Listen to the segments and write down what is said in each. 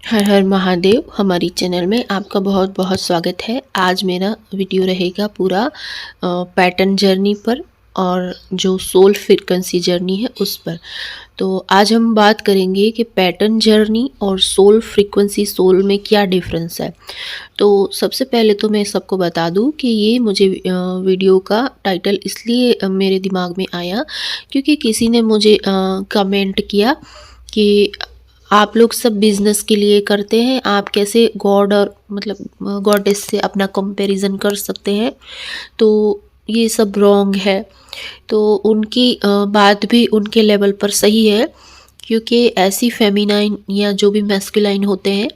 हर हर महादेव। हमारी चैनल में आपका बहुत बहुत स्वागत है। आज मेरा वीडियो रहेगा पूरा पैटर्न जर्नी पर और जो सोल फ्रीक्वेंसी जर्नी है उस पर। तो आज हम बात करेंगे कि पैटर्न जर्नी और सोल फ्रीक्वेंसी सोल में क्या डिफरेंस है। तो सबसे पहले तो मैं सबको बता दूं कि ये मुझे वीडियो का टाइटल इसलिए मेरे दिमाग में आया क्योंकि किसी ने मुझे कमेंट किया कि आप लोग सब बिजनेस के लिए करते हैं, आप कैसे गॉड और मतलब गॉडेस से अपना कंपैरिजन कर सकते हैं। तो ये सब रॉन्ग है। तो उनकी बात भी उनके लेवल पर सही है क्योंकि ऐसी फेमिनाइन या जो भी मैस्कुलाइन होते हैं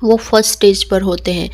वो फर्स्ट स्टेज पर होते हैं।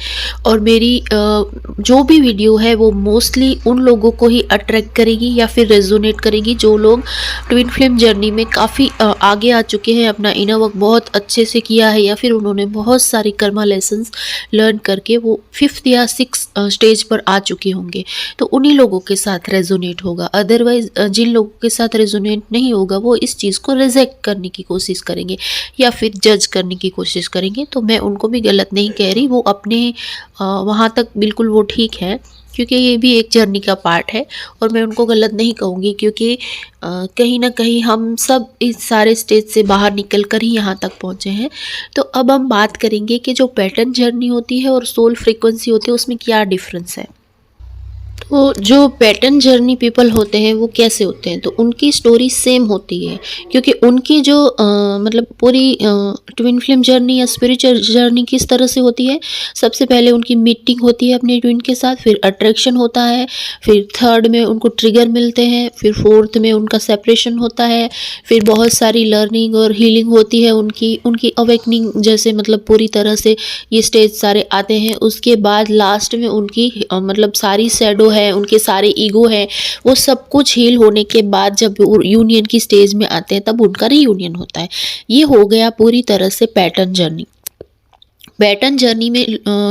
और मेरी जो भी वीडियो है वो मोस्टली उन लोगों को ही अट्रैक्ट करेगी या फिर रेजोनेट करेगी जो लोग ट्विन फ्लेम जर्नी में काफ़ी आगे आ चुके हैं, अपना इनर वर्क बहुत अच्छे से किया है या फिर उन्होंने बहुत सारी कर्मा लेसन्स लर्न करके वो 5th या 6th स्टेज पर आ चुके होंगे। तो उन्हीं लोगों के साथ रेजोनेट होगा। अदरवाइज जिन लोगों के साथ रेजोनेट नहीं होगा वो इस चीज़ को रिजेक्ट करने की कोशिश करेंगे या फिर जज करने की कोशिश करेंगे। तो मैं उनको भी गलत नहीं कह रही, वो अपने वहाँ तक बिल्कुल वो ठीक है क्योंकि ये भी एक जर्नी का पार्ट है और मैं उनको गलत नहीं कहूँगी क्योंकि कहीं ना कहीं हम सब इस सारे स्टेज से बाहर निकल कर ही यहाँ तक पहुँचे हैं। तो अब हम बात करेंगे कि जो पैटर्न जर्नी होती है और सोल फ्रीक्वेंसी होती है उसमें क्या डिफरेंस है। तो जो पैटर्न जर्नी पीपल होते हैं वो कैसे होते हैं, तो उनकी स्टोरी सेम होती है क्योंकि उनकी जो मतलब पूरी ट्विन फ्लेम जर्नी या स्पिरिचुअल जर्नी किस तरह से होती है। सबसे पहले उनकी मीटिंग होती है अपने ट्विन के साथ, फिर अट्रैक्शन होता है, फिर थर्ड में उनको ट्रिगर मिलते हैं, फिर फोर्थ में उनका सेपरेशन होता है, फिर बहुत सारी लर्निंग और हीलिंग होती है उनकी अवेकनिंग जैसे मतलब पूरी तरह से ये स्टेज सारे आते हैं। उसके बाद लास्ट में उनकी मतलब सारी शैडो है, उनके सारे ईगो है, वो सब कुछ हील होने के बाद जब यूनियन की स्टेज में आते हैं तब उनका रीयूनियन होता है। ये हो गया पूरी तरह से पैटर्न जर्नी। पैटर्न जर्नी में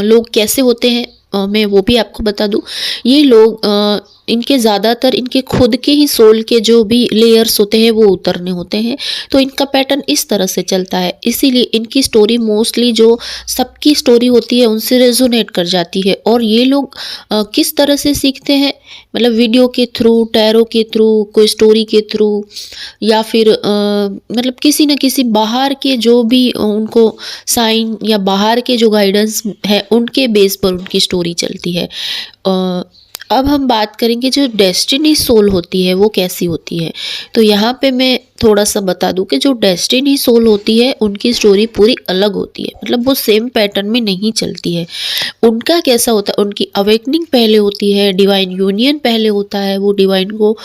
लोग कैसे होते हैं मैं वो भी आपको बता दूं। ये लोग इनके ज़्यादातर इनके खुद के ही सोल के जो भी लेयर्स होते हैं वो उतरने होते हैं। तो इनका पैटर्न इस तरह से चलता है, इसीलिए इनकी स्टोरी मोस्टली जो सबकी स्टोरी होती है उनसे रेजोनेट कर जाती है। और ये लोग किस तरह से सीखते हैं, मतलब वीडियो के थ्रू, टैरो के थ्रू, कोई स्टोरी के थ्रू या फिर मतलब किसी न किसी बाहर के जो भी उनको साइन या बाहर के जो गाइडेंस है उनके बेस पर उनकी स्टोरी चलती है। अब हम बात करेंगे जो डेस्टिनी सोल होती है वो कैसी होती है। तो यहाँ पे मैं थोड़ा सा बता दूं कि जो डेस्टिनी सोल होती है उनकी स्टोरी पूरी अलग होती है, मतलब वो सेम पैटर्न में नहीं चलती है। उनका कैसा होता है, उनकी अवेकनिंग पहले होती है, डिवाइन यूनियन पहले होता है, वो डिवाइन को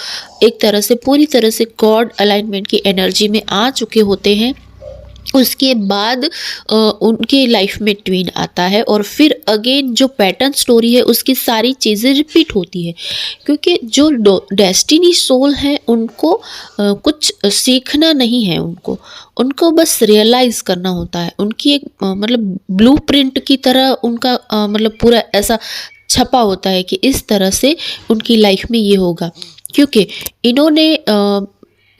एक तरह से पूरी तरह से गॉड अलाइनमेंट की एनर्जी में आ चुके होते हैं। उसके बाद उनके लाइफ में ट्विन आता है और फिर अगेन जो पैटर्न स्टोरी है उसकी सारी चीज़ें रिपीट होती है क्योंकि जो डेस्टिनी सोल है उनको कुछ सीखना नहीं है, उनको बस रियलाइज़ करना होता है। उनकी एक मतलब ब्लूप्रिंट की तरह उनका मतलब पूरा ऐसा छपा होता है कि इस तरह से उनकी लाइफ में ये होगा क्योंकि इन्होंने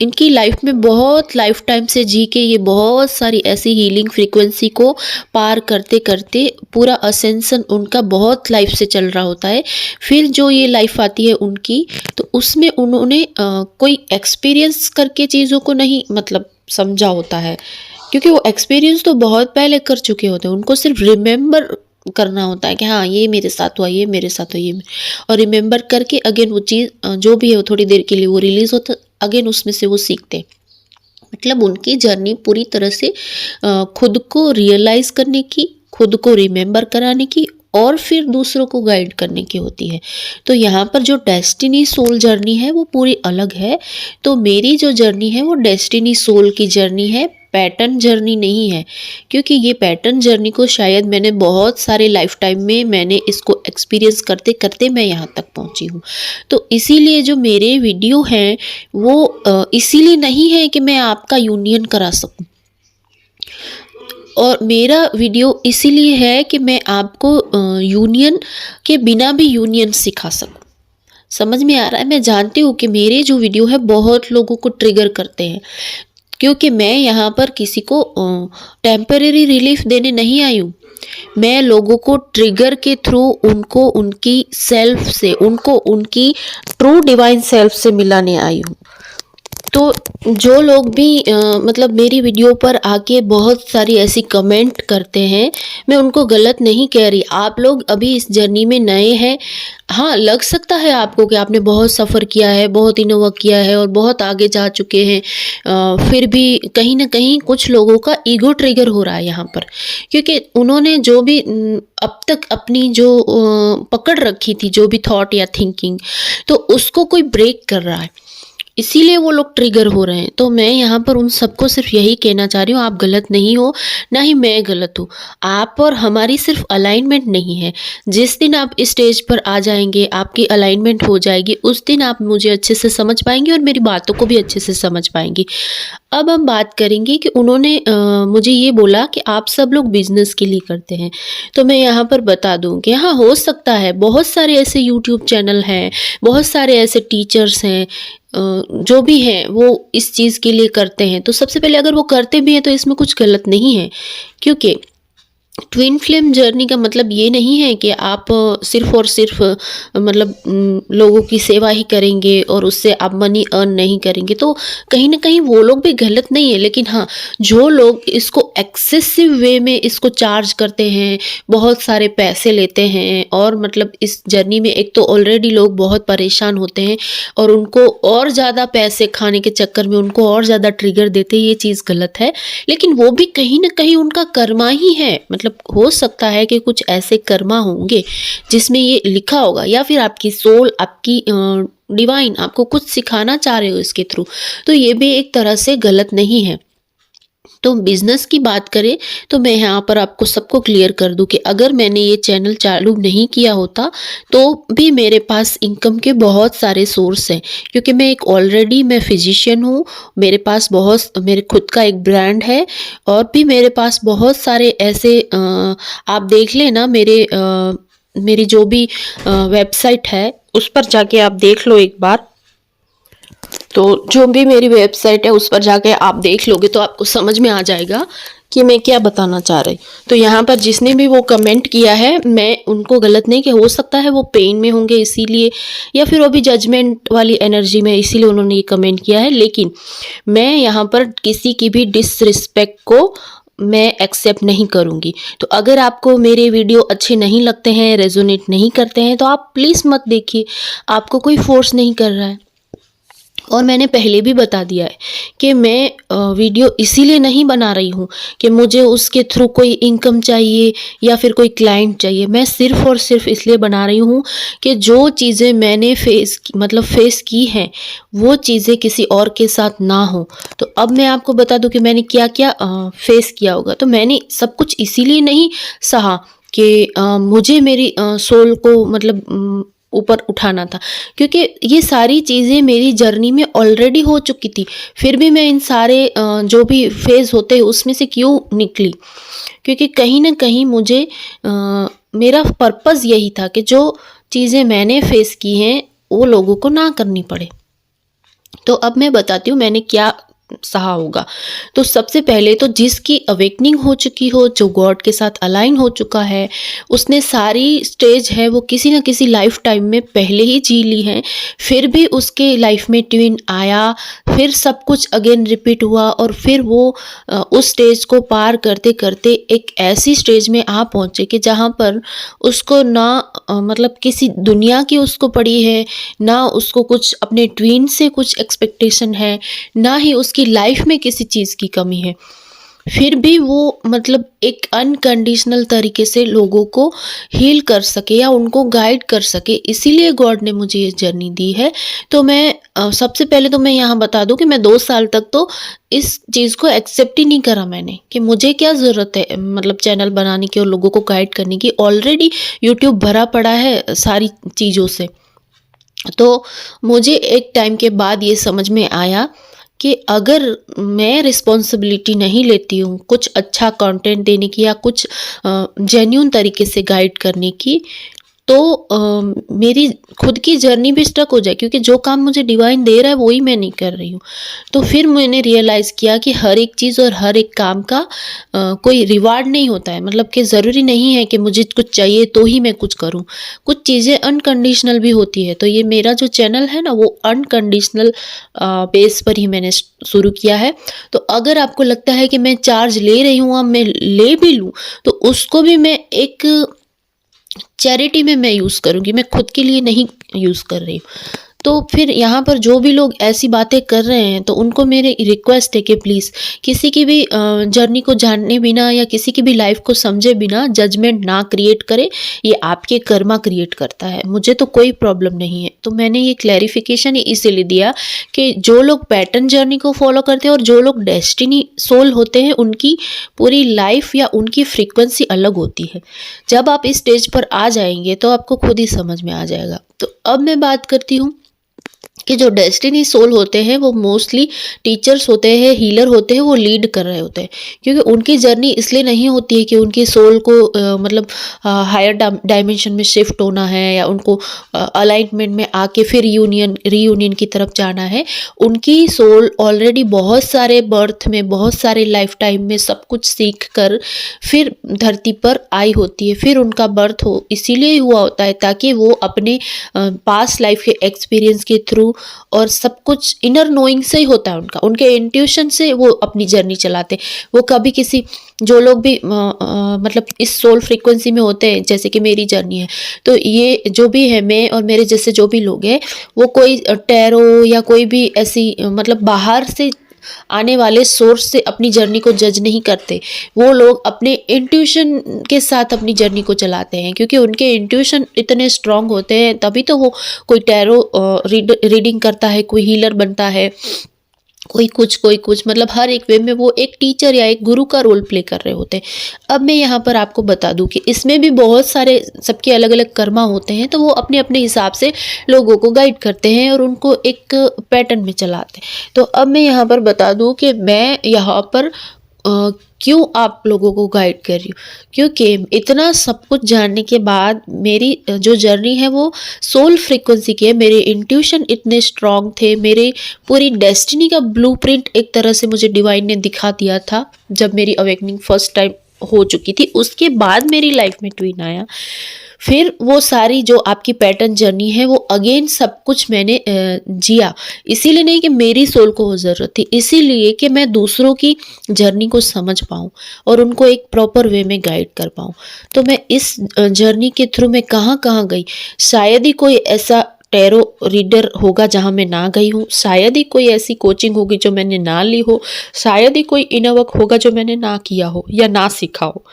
इनकी लाइफ में बहुत लाइफ टाइम से जी के ये बहुत सारी ऐसी हीलिंग फ्रीक्वेंसी को पार करते करते पूरा असेंशन उनका बहुत लाइफ से चल रहा होता है। फिर जो ये लाइफ आती है उनकी, तो उसमें उन्होंने कोई एक्सपीरियंस करके चीज़ों को नहीं मतलब समझा होता है क्योंकि वो एक्सपीरियंस तो बहुत पहले कर चुके होते हैं। उनको सिर्फ रिमेंबर करना होता है कि हाँ ये मेरे साथ हुआ, ये मेरे साथ हुआ, ये, और रिमेंबर करके अगेन वो चीज़ जो भी है वो थोड़ी देर के लिए वो रिलीज होता, अगेन उसमें से वो सीखते। मतलब उनकी जर्नी पूरी तरह से खुद को रियलाइज करने की, खुद को रिमेंबर कराने की और फिर दूसरों को गाइड करने की होती है। तो यहाँ पर जो डेस्टिनी सोल जर्नी है वो पूरी अलग है। तो मेरी जो जर्नी है वो डेस्टिनी सोल की जर्नी है, पैटर्न जर्नी नहीं है क्योंकि ये पैटर्न जर्नी को शायद मैंने बहुत सारे लाइफ टाइम में मैंने इसको एक्सपीरियंस करते करते मैं यहाँ तक पहुँची हूँ। तो इसीलिए जो मेरे वीडियो हैं वो इसीलिए नहीं है कि मैं आपका यूनियन करा सकूँ, और मेरा वीडियो इसीलिए है कि मैं आपको यूनियन के बिना भी यूनियन सिखा सकूं। समझ में आ रहा है? मैं जानती हूँ कि मेरे जो वीडियो है बहुत लोगों को ट्रिगर करते हैं क्योंकि मैं यहाँ पर किसी को टेम्परेरी रिलीफ देने नहीं आई हूँ। मैं लोगों को ट्रिगर के थ्रू उनको उनकी सेल्फ से, उनको उनकी ट्रू डिवाइन सेल्फ से मिलाने आई हूँ। तो जो लोग भी मतलब मेरी वीडियो पर आके बहुत सारी ऐसी कमेंट करते हैं, मैं उनको गलत नहीं कह रही। आप लोग अभी इस जर्नी में नए हैं। हाँ, लग सकता है आपको कि आपने बहुत सफ़र किया है, बहुत इनोवा किया है और बहुत आगे जा चुके हैं। फिर भी कहीं न कहीं कुछ लोगों का ईगो ट्रिगर हो रहा है यहाँ पर, क्योंकि उन्होंने जो भी अब तक अपनी जो पकड़ रखी थी, जो भी थॉट या थिंकिंग, तो उसको कोई ब्रेक कर रहा है। इसीलिए वो लोग ट्रिगर हो रहे हैं। तो मैं यहाँ पर उन सबको सिर्फ यही कहना चाह रही हूँ, आप गलत नहीं हो, ना ही मैं गलत हूँ। आप और हमारी सिर्फ अलाइनमेंट नहीं है। जिस दिन आप इस स्टेज पर आ जाएंगे, आपकी अलाइनमेंट हो जाएगी, उस दिन आप मुझे अच्छे से समझ पाएंगे और मेरी बातों को भी अच्छे से समझ पाएंगी। अब हम बात करेंगे कि उन्होंने मुझे ये बोला कि आप सब लोग बिजनेस के लिए करते हैं। तो मैं यहाँ पर बता दूँ कि हाँ, हो सकता है, बहुत सारे ऐसे यूट्यूब चैनल हैं, बहुत सारे ऐसे टीचर्स हैं, जो भी हैं वो इस चीज़ के लिए करते हैं। तो सबसे पहले अगर वो करते भी हैं तो इसमें कुछ गलत नहीं है, क्योंकि ट्विन फ्लेम जर्नी का मतलब ये नहीं है कि आप सिर्फ़ और सिर्फ मतलब लोगों की सेवा ही करेंगे और उससे आप मनी अर्न नहीं करेंगे। तो कहीं न कहीं वो लोग भी गलत नहीं है, लेकिन हाँ, जो लोग इसको एक्सेसिव वे में इसको चार्ज करते हैं, बहुत सारे पैसे लेते हैं और मतलब इस जर्नी में एक तो ऑलरेडी लोग बहुत परेशान होते हैं और उनको और ज़्यादा पैसे खाने के चक्कर में उनको और ज़्यादा ट्रिगर देते हैं, ये चीज़ गलत है। लेकिन वो भी कहीं न कहीं उनका कर्मा ही है। मतलब हो सकता है कि कुछ ऐसे कर्मा होंगे जिसमें ये लिखा होगा, या फिर आपकी सोल, आपकी डिवाइन आपको कुछ सिखाना चाह रहे हो इसके थ्रू। तो ये भी एक तरह से गलत नहीं है। तो बिज़नेस की बात करें तो मैं यहाँ पर आपको सबको क्लियर कर दूँ कि अगर मैंने ये चैनल चालू नहीं किया होता तो भी मेरे पास इनकम के बहुत सारे सोर्स हैं, क्योंकि मैं फिजिशियन हूँ। मेरे पास मेरे खुद का एक ब्रांड है और भी मेरे पास बहुत सारे ऐसे आप देख लें ना, मेरी जो भी वेबसाइट है उस पर जाके आप देख लो एक बार। तो जो भी मेरी वेबसाइट है उस पर जाके आप देख लोगे तो आपको समझ में आ जाएगा कि मैं क्या बताना चाह रही। तो यहाँ पर जिसने भी वो कमेंट किया है, मैं उनको गलत नहीं, कि हो सकता है वो पेन में होंगे इसीलिए, या फिर वो भी जजमेंट वाली एनर्जी में इसीलिए उन्होंने ये कमेंट किया है। लेकिन मैं यहाँ पर किसी की भी डिसरिस्पेक्ट को मैं एक्सेप्ट नहीं करूँगी। तो अगर आपको मेरे वीडियो अच्छे नहीं लगते हैं, रेजोनेट नहीं करते हैं, तो आप प्लीज़ मत देखिए। आपको कोई फोर्स नहीं कर रहा है। और मैंने पहले भी बता दिया है कि मैं वीडियो इसीलिए नहीं बना रही हूँ कि मुझे उसके थ्रू कोई इनकम चाहिए या फिर कोई क्लाइंट चाहिए। मैं सिर्फ़ और सिर्फ इसलिए बना रही हूँ कि जो चीज़ें मैंने फेस की हैं वो चीज़ें किसी और के साथ ना हो। तो अब मैं आपको बता दूँ कि मैंने क्या क्या फेस किया होगा। तो मैंने सब कुछ इसीलिए नहीं सहा कि मुझे मेरी सोल को मतलब ऊपर उठाना था, क्योंकि ये सारी चीज़ें मेरी जर्नी में ऑलरेडी हो चुकी थी। फिर भी मैं इन सारे जो भी फेज़ होते हैं उसमें से क्यों निकली, क्योंकि कहीं न कहीं मुझे मेरा पर्पज़ यही था कि जो चीज़ें मैंने फेस की हैं वो लोगों को ना करनी पड़े। तो अब मैं बताती हूँ मैंने क्या सहा होगा। तो सबसे पहले तो जिसकी अवेकनिंग हो चुकी हो, जो गॉड के साथ अलाइन हो चुका है, उसने सारी स्टेज है वो किसी न किसी लाइफ टाइम में पहले ही जी ली है। फिर भी उसके लाइफ में ट्विन आया, फिर सब कुछ अगेन रिपीट हुआ और फिर वो उस स्टेज को पार करते करते एक ऐसी स्टेज में आ पहुँचे कि जहाँ पर उसको ना मतलब किसी दुनिया की उसको पड़ी है, ना उसको कुछ अपने ट्विन से कुछ एक्सपेक्टेशन है, ना ही उसकी लाइफ में किसी चीज़ की कमी है। फिर भी वो मतलब एक अनकंडीशनल तरीके से लोगों को हील कर सके या उनको गाइड कर सके, इसीलिए गॉड ने मुझे ये जर्नी दी है। तो मैं सबसे पहले तो मैं यहाँ बता दूँ कि मैं 2 साल तक तो इस चीज़ को एक्सेप्ट ही नहीं करा मैंने, कि मुझे क्या ज़रूरत है मतलब चैनल बनाने की और लोगों को गाइड करने की। ऑलरेडी यूट्यूब भरा पड़ा है सारी चीज़ों से। तो मुझे एक टाइम के बाद ये समझ में आया कि अगर मैं रिस्पॉन्सिबिलिटी नहीं लेती हूँ कुछ अच्छा कंटेंट देने की या कुछ जेन्युइन तरीके से गाइड करने की, तो मेरी खुद की जर्नी भी स्टक हो जाए, क्योंकि जो काम मुझे डिवाइन दे रहा है वही मैं नहीं कर रही हूँ। तो फिर मैंने रियलाइज़ किया कि हर एक चीज़ और हर एक काम का कोई रिवार्ड नहीं होता है, मतलब कि ज़रूरी नहीं है कि मुझे कुछ चाहिए तो ही मैं कुछ करूँ। कुछ चीज़ें अनकंडीशनल भी होती है। तो ये मेरा जो चैनल है ना, वो अनकंडीशनल बेस पर ही मैंने शुरू किया है। तो अगर आपको लगता है कि मैं चार्ज ले रही हूँ, अब मैं ले भी लूँ, तो उसको भी मैं एक चैरिटी में मैं यूज़ करूँगी, मैं खुद के लिए नहीं यूज़ कर रही हूँ। तो फिर यहाँ पर जो भी लोग ऐसी बातें कर रहे हैं, तो उनको मेरी रिक्वेस्ट है कि प्लीज़ किसी की भी जर्नी को जानने बिना या किसी की भी लाइफ को समझे बिना जजमेंट ना क्रिएट करें। ये आपके कर्मा क्रिएट करता है, मुझे तो कोई प्रॉब्लम नहीं है। तो मैंने ये क्लैरिफिकेशन ही इसीलिए दिया कि जो लोग पैटर्न जर्नी को फॉलो करते हैं और जो लोग डेस्टिनी सोल होते हैं, उनकी पूरी लाइफ या उनकी फ्रीक्वेंसी अलग होती है। जब आप इस स्टेज पर आ जाएंगे तो आपको खुद ही समझ में आ जाएगा। तो अब मैं बात करती हूँ कि जो डेस्टिनी सोल होते हैं वो मोस्टली टीचर्स होते हैं, हीलर होते हैं, वो लीड कर रहे होते हैं। क्योंकि उनकी जर्नी इसलिए नहीं होती है कि उनकी सोल को मतलब हायर डायमेंशन में शिफ्ट होना है या उनको अलाइनमेंट में आके फिर रीयूनियन की तरफ जाना है। उनकी सोल ऑलरेडी बहुत सारे बर्थ में, बहुत सारे लाइफ टाइम में सब कुछ सीख कर फिर धरती पर आई होती है। फिर उनका बर्थ हो इसीलिए हुआ होता है ताकि वो अपने पास्ट लाइफ के एक्सपीरियंस के थ्रू और सब कुछ इनर नोइंग से ही होता है उनका, उनके इंट्यूशन से वो अपनी जर्नी चलाते। वो कभी किसी, जो लोग भी मतलब इस सोल फ्रीक्वेंसी में होते हैं, जैसे कि मेरी जर्नी है, तो ये जो भी है, मैं और मेरे जैसे जो भी लोग हैं, वो कोई टैरो या कोई भी ऐसी मतलब बाहर से आने वाले सोर्स से अपनी जर्नी को जज नहीं करते। वो लोग अपने इंट्यूशन के साथ अपनी जर्नी को चलाते हैं, क्योंकि उनके इंट्यूशन इतने स्ट्रांग होते हैं, तभी तो वो कोई टैरो रीडिंग करता है, कोई हीलर बनता है, कोई कुछ, मतलब हर एक वे में वो एक टीचर या एक गुरु का रोल प्ले कर रहे होते हैं। अब मैं यहाँ पर आपको बता दूं कि इसमें भी बहुत सारे सबके अलग अलग कर्मा होते हैं, तो वो अपने अपने हिसाब से लोगों को गाइड करते हैं और उनको एक पैटर्न में चलाते हैं। तो अब मैं यहाँ पर बता दूं कि मैं यहाँ पर क्यों आप लोगों को गाइड कर रही हूँ, क्योंकि इतना सब कुछ जानने के बाद मेरी जो जर्नी है वो सोल फ्रीक्वेंसी की है। मेरे इंट्यूशन इतने स्ट्रांग थे, मेरे पूरी डेस्टिनी का ब्लूप्रिंट एक तरह से मुझे डिवाइन ने दिखा दिया था जब मेरी अवेकनिंग फर्स्ट टाइम हो चुकी थी। उसके बाद मेरी लाइफ में ट्विन आया, फिर वो सारी जो आपकी पैटर्न जर्नी है वो अगेन सब कुछ मैंने जिया। इसीलिए नहीं कि मेरी सोल को वो ज़रूरत थी, इसीलिए कि मैं दूसरों की जर्नी को समझ पाऊँ और उनको एक प्रॉपर वे में गाइड कर पाऊँ। तो मैं इस जर्नी के थ्रू मैं कहाँ कहाँ गई, शायद ही कोई ऐसा टैरो रीडर होगा जहाँ मैं ना गई हूँ, शायद ही कोई ऐसी कोचिंग होगी जो मैंने ना ली हो, शायद ही कोई इनर वर्क होगा जो मैंने ना किया हो या ना सीखा हो।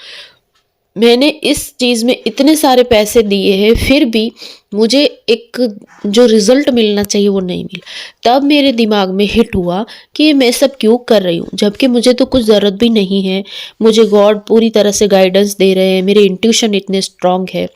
मैंने इस चीज़ में इतने सारे पैसे दिए हैं, फिर भी मुझे एक जो रिज़ल्ट मिलना चाहिए वो नहीं मिला। तब मेरे दिमाग में हिट हुआ कि मैं सब क्यों कर रही हूँ, जबकि मुझे तो कुछ ज़रूरत भी नहीं है। मुझे गॉड पूरी तरह से गाइडेंस दे रहे हैं, मेरे इंट्यूशन इतने स्ट्रांग है,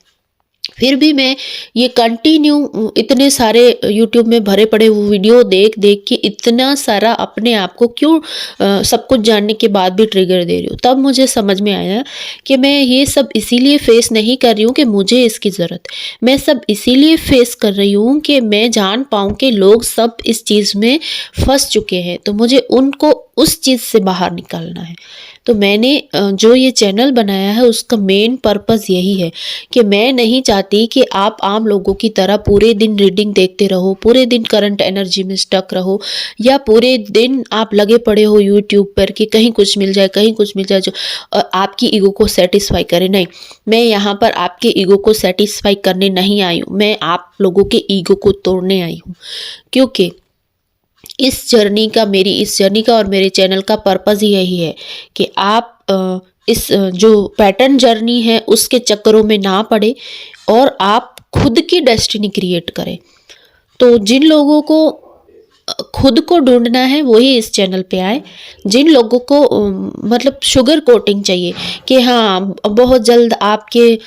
फिर भी मैं ये कंटिन्यू इतने सारे यूट्यूब में भरे पड़े वो वीडियो देख देख के इतना सारा अपने आप को क्यों सब कुछ जानने के बाद भी ट्रिगर दे रही हूँ। तब मुझे समझ में आया कि मैं ये सब इसीलिए फेस नहीं कर रही हूँ कि मुझे इसकी ज़रूरत है, मैं सब इसीलिए फेस कर रही हूँ कि मैं जान पाऊँ कि लोग सब इस चीज़ में फंस चुके हैं, तो मुझे उनको उस चीज़ से बाहर निकालना है। तो मैंने जो ये चैनल बनाया है उसका मेन पर्पस यही है कि मैं नहीं चाहती कि आप आम लोगों की तरह पूरे दिन रीडिंग देखते रहो, पूरे दिन करंट एनर्जी में स्टक रहो, या पूरे दिन आप लगे पड़े हो यूट्यूब पर कि कहीं कुछ मिल जाए, कहीं कुछ मिल जाए जो आपकी ईगो को सेटिस्फाई करे। नहीं, मैं यहाँ पर आपके ईगो को सेटिस्फाई करने नहीं आई हूँ, मैं आप लोगों के ईगो को तोड़ने आई हूँ। क्योंकि इस जर्नी का और मेरे चैनल का पर्पस ही यही है कि आप इस जो पैटर्न जर्नी है उसके चक्करों में ना पड़े और आप खुद की डेस्टिनी क्रिएट करें। तो जिन लोगों को खुद को ढूंढना है वही इस चैनल पे आए। जिन लोगों को मतलब शुगर कोटिंग चाहिए कि हाँ बहुत जल्द आपके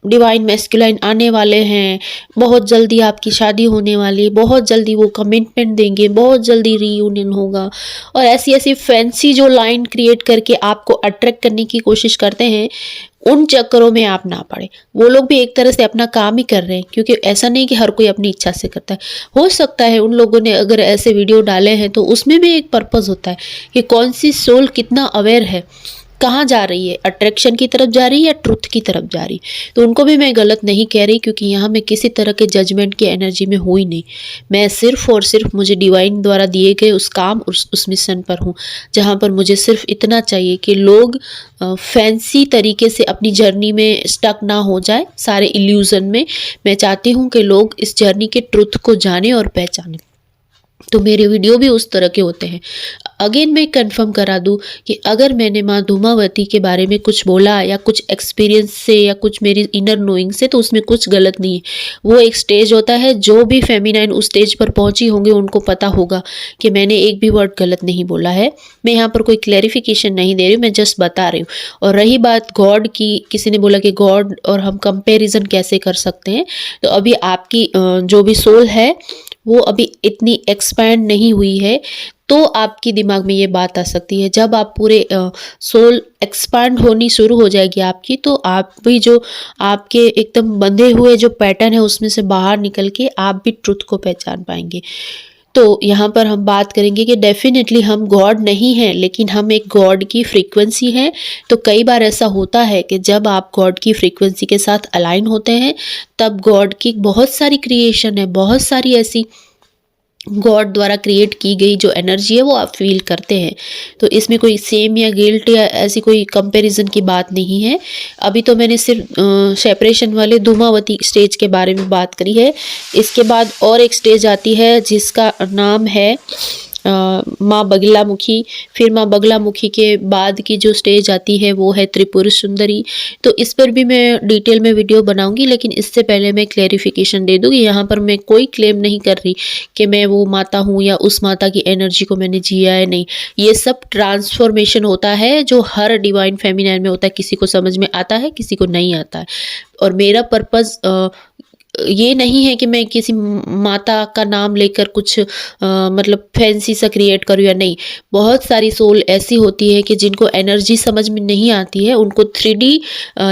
डिवाइन मैस्कुलाइन आने वाले हैं, बहुत जल्दी आपकी शादी होने वाली है, बहुत जल्दी वो कमिटमेंट देंगे, बहुत जल्दी रीयूनियन होगा, और ऐसी ऐसी फैंसी जो लाइन क्रिएट करके आपको अट्रैक्ट करने की कोशिश करते हैं, उन चक्करों में आप ना पड़े। वो लोग भी एक तरह से अपना काम ही कर रहे हैं, क्योंकि ऐसा नहीं कि हर कोई अपनी इच्छा से करता है। हो सकता है उन लोगों ने अगर ऐसे वीडियो डाले हैं तो उसमें भी एक पर्पस होता है कि कौन सी सोल कितना अवेयर है, कहाँ जा रही है, अट्रैक्शन की तरफ जा रही है या ट्रुथ की तरफ जा रही है। तो उनको भी मैं गलत नहीं कह रही, क्योंकि यहाँ मैं किसी तरह के जजमेंट की एनर्जी में हुई नहीं। मैं सिर्फ और सिर्फ मुझे डिवाइन द्वारा दिए गए उस काम, उस मिशन पर हूँ, जहाँ पर मुझे सिर्फ इतना चाहिए कि लोग फैंसी तरीके से अपनी जर्नी में स्टक ना हो जाए, सारे इल्यूजन में। मैं चाहती हूँ कि लोग इस जर्नी के ट्रुथ को जाने और पहचाने। तो मेरे वीडियो भी उस तरह के होते हैं। अगेन मैं कंफर्म करा दूं कि अगर मैंने माँ धूमावती के बारे में कुछ बोला या कुछ एक्सपीरियंस से या कुछ मेरी इनर नोइंग से, तो उसमें कुछ गलत नहीं है। वो एक स्टेज होता है, जो भी फेमिनाइन उस स्टेज पर पहुंची होंगी उनको पता होगा कि मैंने एक भी वर्ड गलत नहीं बोला है। मैं यहाँ पर कोई क्लैरिफिकेशन नहीं दे रही हूँ, मैं जस्ट बता रही हूँ। और रही बात गॉड की, किसी ने बोला कि गॉड और हम कंपेरिजन कैसे कर सकते हैं, तो अभी आपकी जो भी सोल है वो अभी इतनी एक्सपैंड नहीं हुई है, तो आपकी दिमाग में ये बात आ सकती है। जब आप पूरे सोल एक्सपैंड होनी शुरू हो जाएगी आपकी, तो आप भी जो आपके एकदम बंधे हुए जो पैटर्न है उसमें से बाहर निकल के आप भी ट्रुथ को पहचान पाएंगे। तो यहाँ पर हम बात करेंगे कि डेफिनेटली हम गॉड नहीं हैं, लेकिन हम एक गॉड की फ्रीक्वेंसी हैं। तो कई बार ऐसा होता है कि जब आप गॉड की फ्रीक्वेंसी के साथ अलाइन होते हैं, तब गॉड की बहुत सारी क्रिएशन है, बहुत सारी ऐसी गॉड द्वारा क्रिएट की गई जो एनर्जी है वो आप फील करते हैं। तो इसमें कोई सेम या गिल्ट या ऐसी कोई कंपैरिजन की बात नहीं है। अभी तो मैंने सिर्फ सेपरेशन वाले धूमावती स्टेज के बारे में बात करी है। इसके बाद और एक स्टेज आती है जिसका नाम है माँ बगलामुखी। फिर माँ बगलामुखी के बाद की जो स्टेज आती है वो है त्रिपुर सुंदरी। तो इस पर भी मैं डिटेल में वीडियो बनाऊंगी, लेकिन इससे पहले मैं क्लैरिफिकेशन दे दूँगी। यहाँ पर मैं कोई क्लेम नहीं कर रही कि मैं वो माता हूँ या उस माता की एनर्जी को मैंने जिया है, नहीं। ये सब ट्रांसफॉर्मेशन होता है जो हर डिवाइन फेमिनाइन में होता है। किसी को समझ में आता है, किसी को नहीं आता है। और मेरा पर्पज़ ये नहीं है कि मैं किसी माता का नाम लेकर कुछ मतलब फैंसी सा क्रिएट करूँ या नहीं। बहुत सारी सोल ऐसी होती है कि जिनको एनर्जी समझ में नहीं आती है, उनको 3D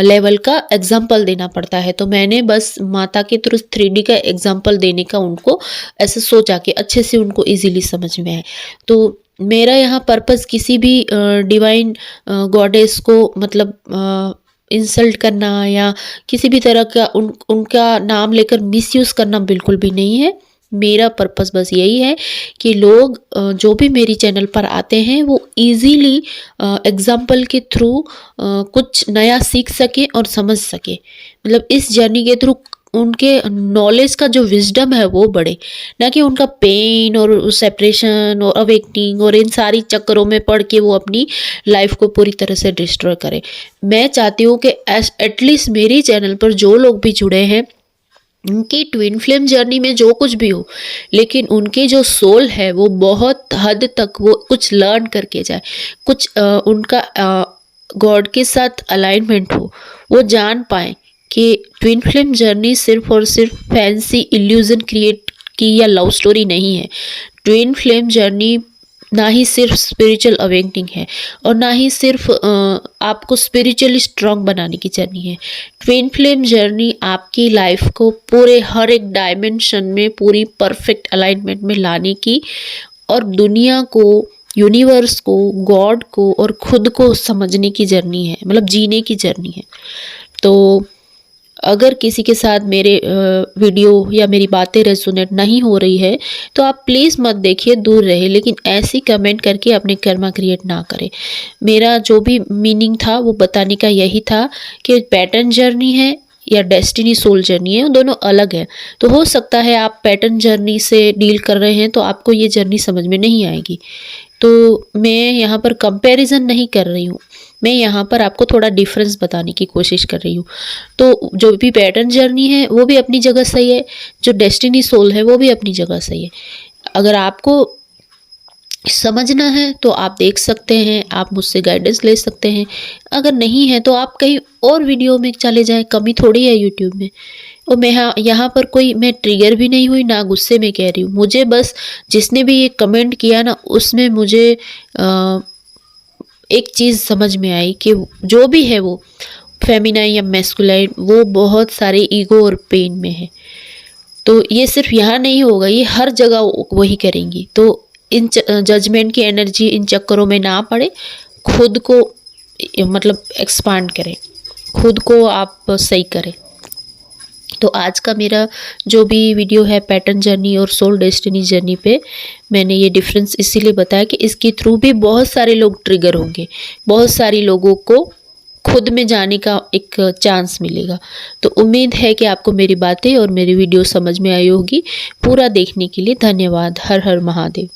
लेवल का एग्जाम्पल देना पड़ता है। तो मैंने बस माता के थ्रू 3D का एग्जाम्पल देने का उनको ऐसे सोचा कि अच्छे से उनको ईजिली समझ में आए। तो मेरा यहाँ पर्पज़ किसी भी डिवाइन गॉडेस को मतलब इंसल्ट करना या किसी भी तरह का उनका नाम लेकर मिसयूज़ करना बिल्कुल भी नहीं है। मेरा पर्पस बस यही है कि लोग जो भी मेरी चैनल पर आते हैं वो इजीली एग्जाम्पल के थ्रू कुछ नया सीख सके और समझ सके। मतलब इस जर्नी के थ्रू उनके नॉलेज का जो विजडम है वो बढ़े, ना कि उनका पेन और सेपरेशन और अवेकनिंग और इन सारी चक्करों में पड़ के वो अपनी लाइफ को पूरी तरह से डिस्ट्रॉय करे। मैं चाहती हूँ कि एटलीस्ट मेरी चैनल पर जो लोग भी जुड़े हैं, उनकी ट्विन फ्लेम जर्नी में जो कुछ भी हो, लेकिन उनके जो सोल है वो बहुत हद तक वो कुछ लर्न करके जाए, कुछ उनका गॉड के साथ अलाइनमेंट हो, वो जान पाए कि ट्विन फ्लेम जर्नी सिर्फ और सिर्फ फैंसी इल्यूजन क्रिएट की या लव स्टोरी नहीं है। ट्विन फ्लेम जर्नी ना ही सिर्फ स्पिरिचुअल अवेकनिंग है और ना ही सिर्फ आपको स्पिरिचुअली स्ट्रांग बनाने की जर्नी है। ट्विन फ्लेम जर्नी आपकी लाइफ को पूरे हर एक डायमेंशन में पूरी परफेक्ट अलाइनमेंट में लाने की और दुनिया को, यूनिवर्स को, गॉड को और खुद को समझने की जर्नी है, मतलब जीने की जर्नी है। तो अगर किसी के साथ मेरे वीडियो या मेरी बातें रेजोनेट नहीं हो रही है तो आप प्लीज़ मत देखिए, दूर रहे, लेकिन ऐसी कमेंट करके अपने कर्मा क्रिएट ना करें। मेरा जो भी मीनिंग था वो बताने का यही था कि पैटर्न जर्नी है या डेस्टिनी सोल जर्नी है, वो दोनों अलग है। तो हो सकता है आप पैटर्न जर्नी से डील कर रहे हैं तो आपको ये जर्नी समझ में नहीं आएगी। तो मैं यहाँ पर कंपैरिजन नहीं कर रही हूँ, मैं यहाँ पर आपको थोड़ा डिफरेंस बताने की कोशिश कर रही हूँ। तो जो भी पैटर्न जर्नी है वो भी अपनी जगह सही है, जो डेस्टिनी सोल है वो भी अपनी जगह सही है। अगर आपको समझना है तो आप देख सकते हैं, आप मुझसे गाइडेंस ले सकते हैं। अगर नहीं है तो आप कहीं और वीडियो में चले जाएँ, कमी थोड़ी है यूट्यूब में। और मैं यहाँ पर कोई मैं ट्रिगर भी नहीं हुई, ना गुस्से में कह रही हूँ। मुझे बस जिसने भी ये कमेंट किया ना, उसमें मुझे एक चीज़ समझ में आई कि जो भी है वो फेमिनाइन या मैस्कुलाइन, वो बहुत सारे ईगो और पेन में है। तो ये सिर्फ यहाँ नहीं होगा, ये हर जगह वही करेंगी। तो इन जजमेंट की एनर्जी इन चक्करों में ना पड़े, खुद को मतलब एक्सपांड करें, खुद को आप सही करें। तो आज का मेरा जो भी वीडियो है पैटर्न जर्नी और सोल डेस्टिनी जर्नी पे, मैंने ये डिफरेंस इसीलिए बताया कि इसके थ्रू भी बहुत सारे लोग ट्रिगर होंगे, बहुत सारी लोगों को खुद में जाने का एक चांस मिलेगा। तो उम्मीद है कि आपको मेरी बातें और मेरी वीडियो समझ में आई होगी। पूरा देखने के लिए धन्यवाद। हर हर महादेव।